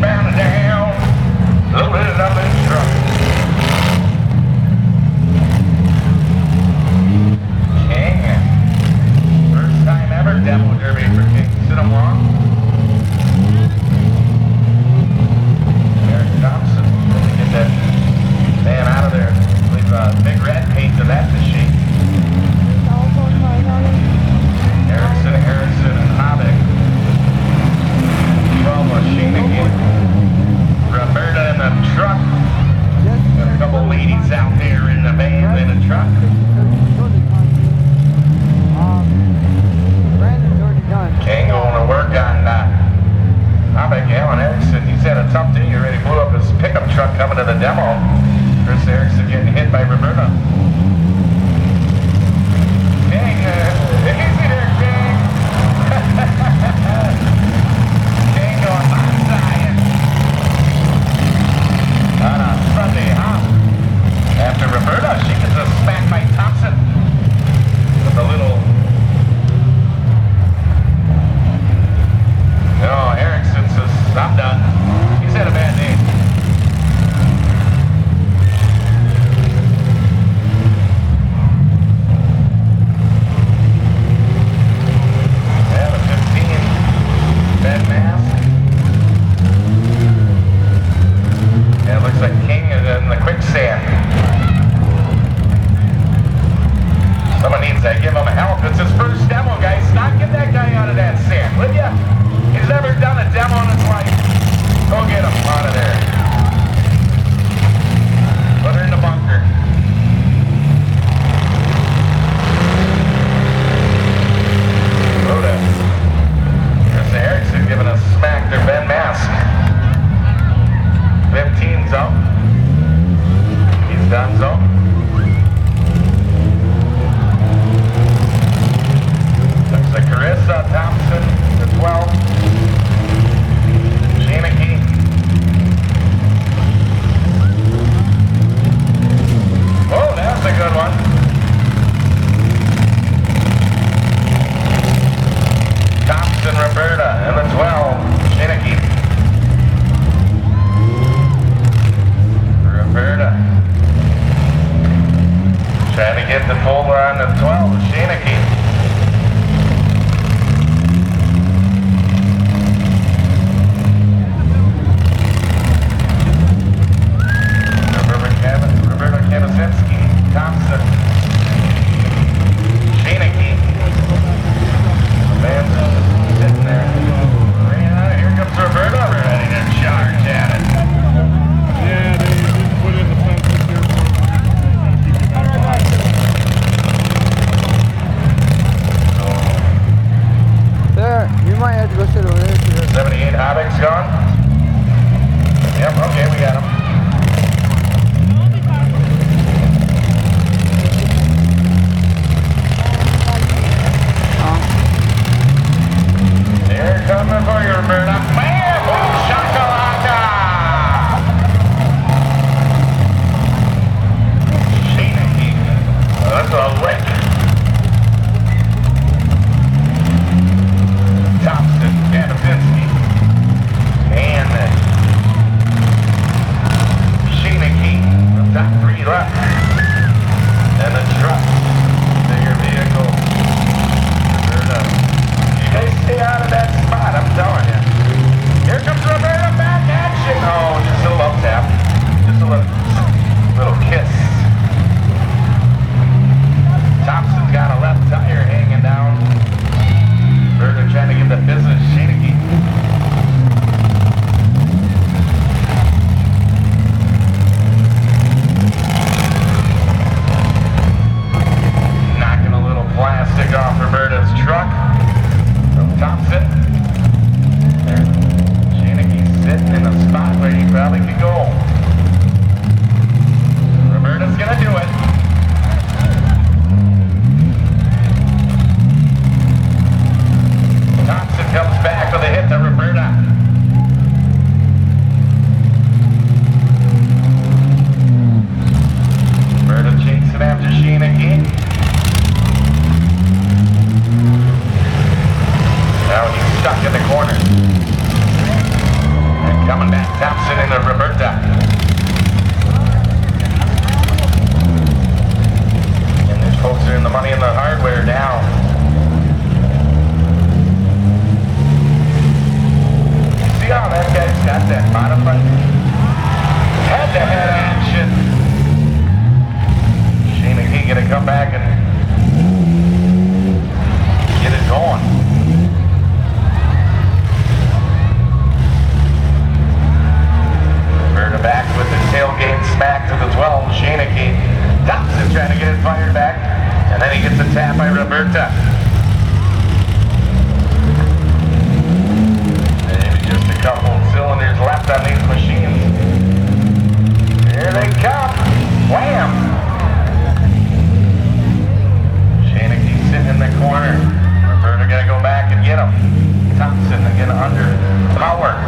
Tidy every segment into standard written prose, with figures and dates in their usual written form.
eastbound and down. Loaded up in truck. King. First time ever demo derby for King. Sit him wrong. Eric Thompson. Let me get that man out of there. Leave big red paint to that machine. Harrison, and Havoc. 12 machine again. Roberta in the truck. Got a couple ladies out there in the van in a truck. King going to work on Havoc, Alan Erickson. He's had a tough day. He already blew up his pickup truck coming to the demo. Chris Erickson getting hit by Roberta. King, easy there, King. King going onside. On a Sunday hop. After Roberta, she gets a smack by Thompson. With a little... No, Erickson says, I'm done. He's had a bad day. Someone needs to give him help. It's his first demo, guys. Stop, get that guy out of that sand, will ya? He's never done a demo in his life. Go get him out of there. Put her in the bunker. Rhoda. Chris Erickson giving a smack to Ben Mask. 15's up. He's done so. Looks like Carissa Thompson, the 12. Shanachie. Oh, that's a good one. Thompson, Roberta, and the 12. Shanachie. Roberta. Trying to get the folder on the 12. Shanachie. Thompson, Shanachie, man's sitting there. Here comes Roberta, ready to charge at it. Yeah, they didn't put in the fences here. There, you might have to go sit over there. 78 Havoc's gone. Yep, okay, we got him. Coming for you, Roberta. Man, boom, shakalaka! Shanachie. That's a lick. Thompson, Kanapinsky. And Oh, that guy's got that modified head-to-head action. Shane McKee gonna come back and get it going. Roberta back with the tailgate smack to the 12. Shane McKee. Thompson trying to get it fired back. And then he gets a tap by Roberta. Maybe just a couple cylinders left on these machines. Here they come. Wham! Shanachie sitting in the corner. Roberta gonna go back and get him. Thompson again under power.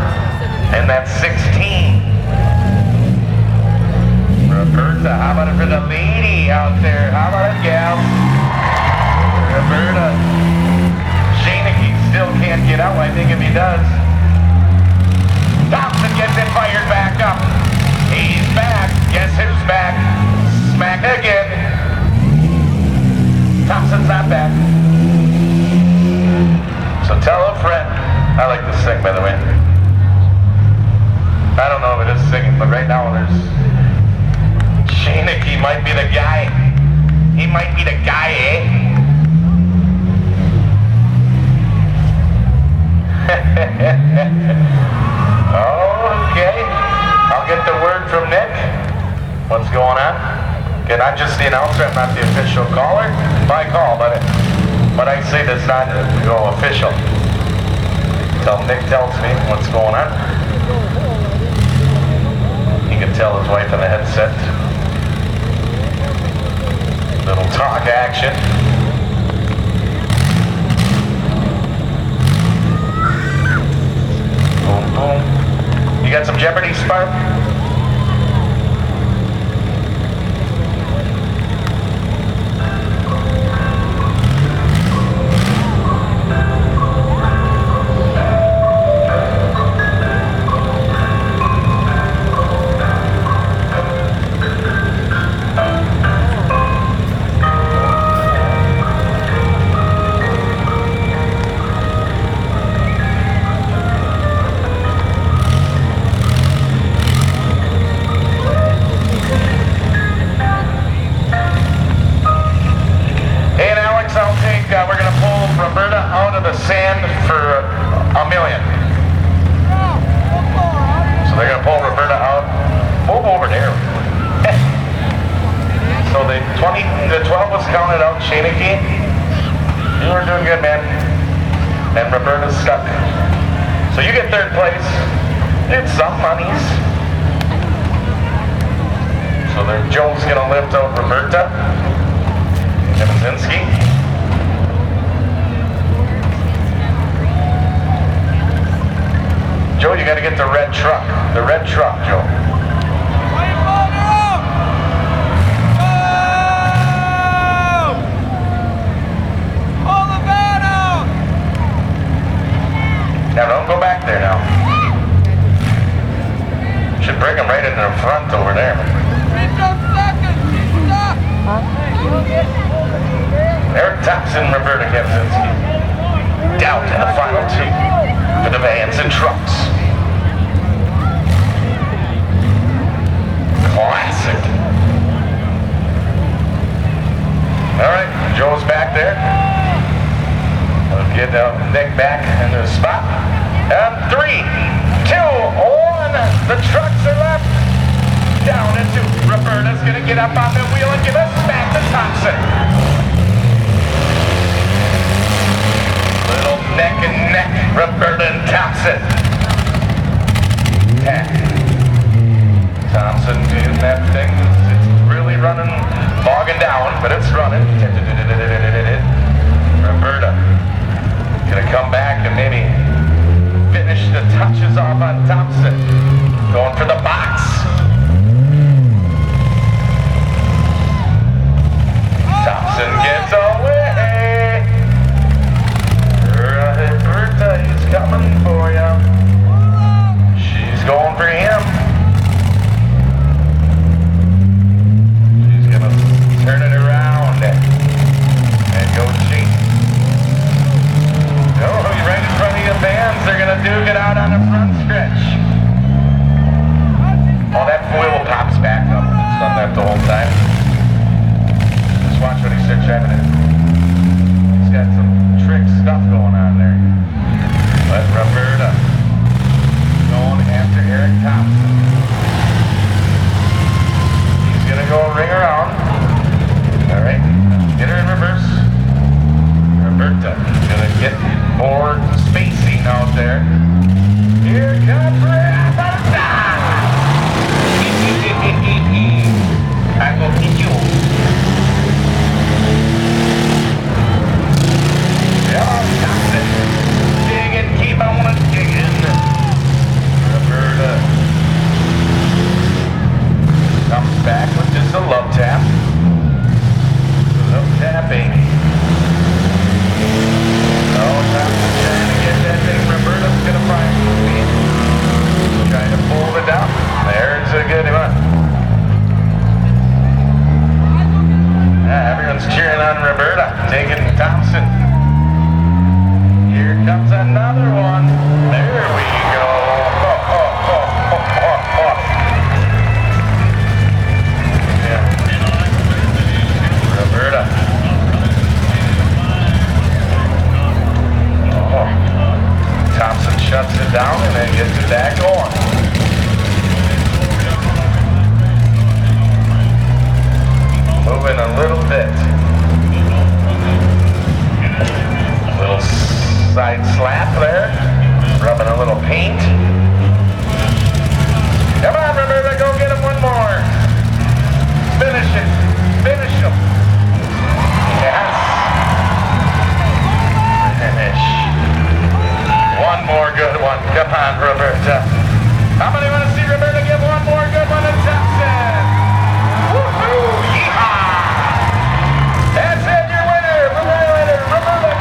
And that's 16. Roberta, how about it for the lady out there? How about it, gal? Roberta. Shanachie still can't get out. I think if he does. Thompson gets it fired back up. He's back. Guess who's back? Smack again. Thompson's not back. So tell a friend. I like to sing, by the way. I don't know if it is singing, but right now there's Shanachie might be the guy. He might be the guy, eh? Okay. I'll get the word from Nick. What's going on? Okay, I'm just the announcer. I'm not the official caller. My call, but I say does not go official. Until Nick tells me what's going on. He can tell his wife in the headset. Little talk action. Boom, boom. You got some Jeopardy, Spark? We're going to pull Roberta out of the sand for $1 million. So they're going to pull Roberta out. Move over there. So the 12 was counted out. Shanachie, you were doing good, man. And Roberta's stuck. So you get third place. It's some monies. So Joe's going to lift out Roberta. Kamizinski. Joe, you got to get the red truck. The red truck, Joe. Pull the van out! Now, don't go back there now. Should bring him right in the front over there. 3 seconds! Stop! Eric Thompson, Roberta Kamizinski. Down to the final 2 for the vans and trucks. Classic. All right, Joe's back there. We'll get Nick back in the spot. And 3, 2, 1. The trucks are left. Down into Roberta's gonna get up on the wheel and give us back to Thompson. Little neck and neck, Roberta and Thompson. Thompson doing that thing. It's really running, bogging down, but it's running. Roberta gonna come back and maybe finish the touches off on Thompson. Going for the box. Thompson gets away. Roberta, he's coming for you. She's going for him. She's gonna turn it around and go cheat. Oh, right in front of your fans. They're gonna duke it out on the front stretch. more. Moving a little bit. A little side slap there. Rubbing a little paint. Come on, Roberta, go get him one more. Finish it. Finish him. Yes. Finish. One more good one. Come on, Roberta. How many want to see Roberta give one more